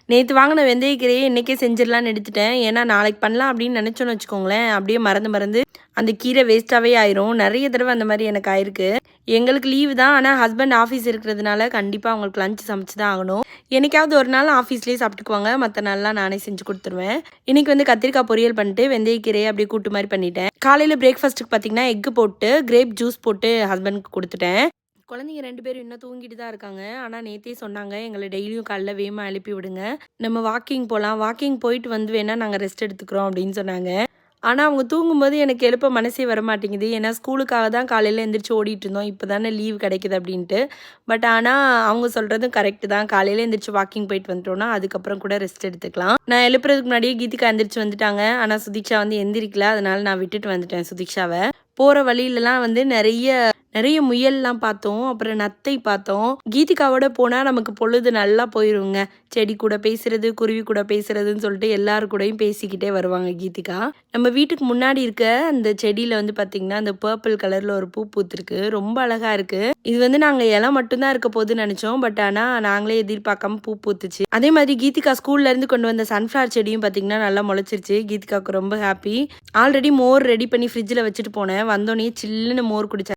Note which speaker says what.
Speaker 1: நேற்று வாங்கின வெந்தயக்கீரையை இன்றைக்கே செஞ்சிடலான்னு எடுத்துட்டேன். ஏன்னா நாளைக்கு பண்ணலாம் அப்படின்னு நினச்சோன்னு வச்சுக்கோங்களேன், அப்படியே மறந்து அந்த கீரை வேஸ்ட்டாகவே ஆயிரும். நிறைய தடவை அந்த மாதிரி எனக்கு ஆயிருக்கு. எங்களுக்கு லீவு தான், ஆனால் ஹஸ்பண்ட் ஆஃபீஸ் இருக்கிறதுனால கண்டிப்பாக அவங்களுக்கு லஞ்ச் சமைச்சு தான் ஆகணும். என்னைக்காவது ஒரு நாள் ஆஃபீஸ்லேயே சாப்பிட்டுக்குவாங்க, மற்ற நாள்லாம் நானே செஞ்சு கொடுத்துருவேன். இன்றைக்கி வந்து கத்திரிக்காய் பொரியல் பண்ணிட்டு வெந்தயக்கீரையை அப்படியே கூட்டு மாதிரி பண்ணிட்டேன். காலையில் பிரேக்ஃபாஸ்ட்டுக்கு பார்த்தீங்கன்னா எக்கு போட்டு கிரேப் ஜூஸ் போட்டு ஹஸ்பண்டுக்கு கொடுத்துட்டேன். குழந்தைங்க 2 பேரும் இன்னும் தூங்கிட்டு தான் இருக்காங்க. ஆனா நேத்தே சொன்னாங்க, எங்கள டெய்லியும் காலைல வேகமா எழுப்பி விடுங்க. நம்ம வாக்கிங் போலாம். வாக்கிங் போயிட்டு வந்து வேணா நாங்க ரெஸ்ட் எடுத்துக்கிறோம் அப்படின்னு சொன்னாங்க. ஆனா அவங்க தூங்கும்போது எனக்கு எழுப்ப மனசே வரமாட்டேங்குது. ஏன்னா ஸ்கூலுக்காக தான் காலையில எந்திரிச்சு ஓடிட்டு இருந்தோம். இப்ப தானே லீவ் கிடைக்குது அப்படின்ட்டு. பட் ஆனா அவங்க சொல்றதும் கரெக்ட் தான். காலையில எந்திரிச்சு வாக்கிங் போயிட்டு வந்துட்டோம்னா, அதுக்கப்புறம் கூட ரெஸ்ட் எடுத்துக்கலாம். நான் எழுப்புறதுக்கு முன்னாடியே கீதிகா எந்திரிச்சு வந்துட்டாங்க. ஆனா சுதீக்ஷா வந்து எந்திரிக்கல. அதனால நான் விட்டுட்டு வந்துட்டேன் சுதீக்ஷாவ. போற வழியிலலாம் வந்து நிறைய முயல்லாம் பார்த்தோம். அப்புறம் நத்தை பார்த்தோம். கீதிகாவோட போனா நமக்கு பொழுது நல்லா போயிருங்க. செடி கூட பேசுறது, குருவி கூட பேசுறதுன்னு சொல்லிட்டு எல்லாரு கூடயும் பேசிக்கிட்டே வருவாங்க கீதிகா. நம்ம வீட்டுக்கு முன்னாடி இருக்க அந்த செடியில வந்து பார்த்தீங்கன்னா, அந்த பர்பிள் கலர்ல ஒரு பூ பூத்திருக்கு. ரொம்ப அழகா இருக்கு. இது வந்து நாங்க இலை மட்டும்தான் இருக்க போகுதுன்னு நினைச்சோம். பட் ஆனா நாங்களே எதிர்பார்க்காம பூ பூத்துச்சு. அதே மாதிரி கீதிகா ஸ்கூல்ல இருந்து கொண்டு வந்த சன்ஃப்ளவர் செடியும் பார்த்தீங்கன்னா நல்லா முளைச்சிருச்சு. கீதிகாவுக்கு ரொம்ப ஹாப்பி. ஆல்ரெடி மோர் ரெடி பண்ணி ஃப்ரிட்ஜில் வச்சுட்டு போனேன். வந்தோடனே சில்லுன்னு மோர் குடிச்சா.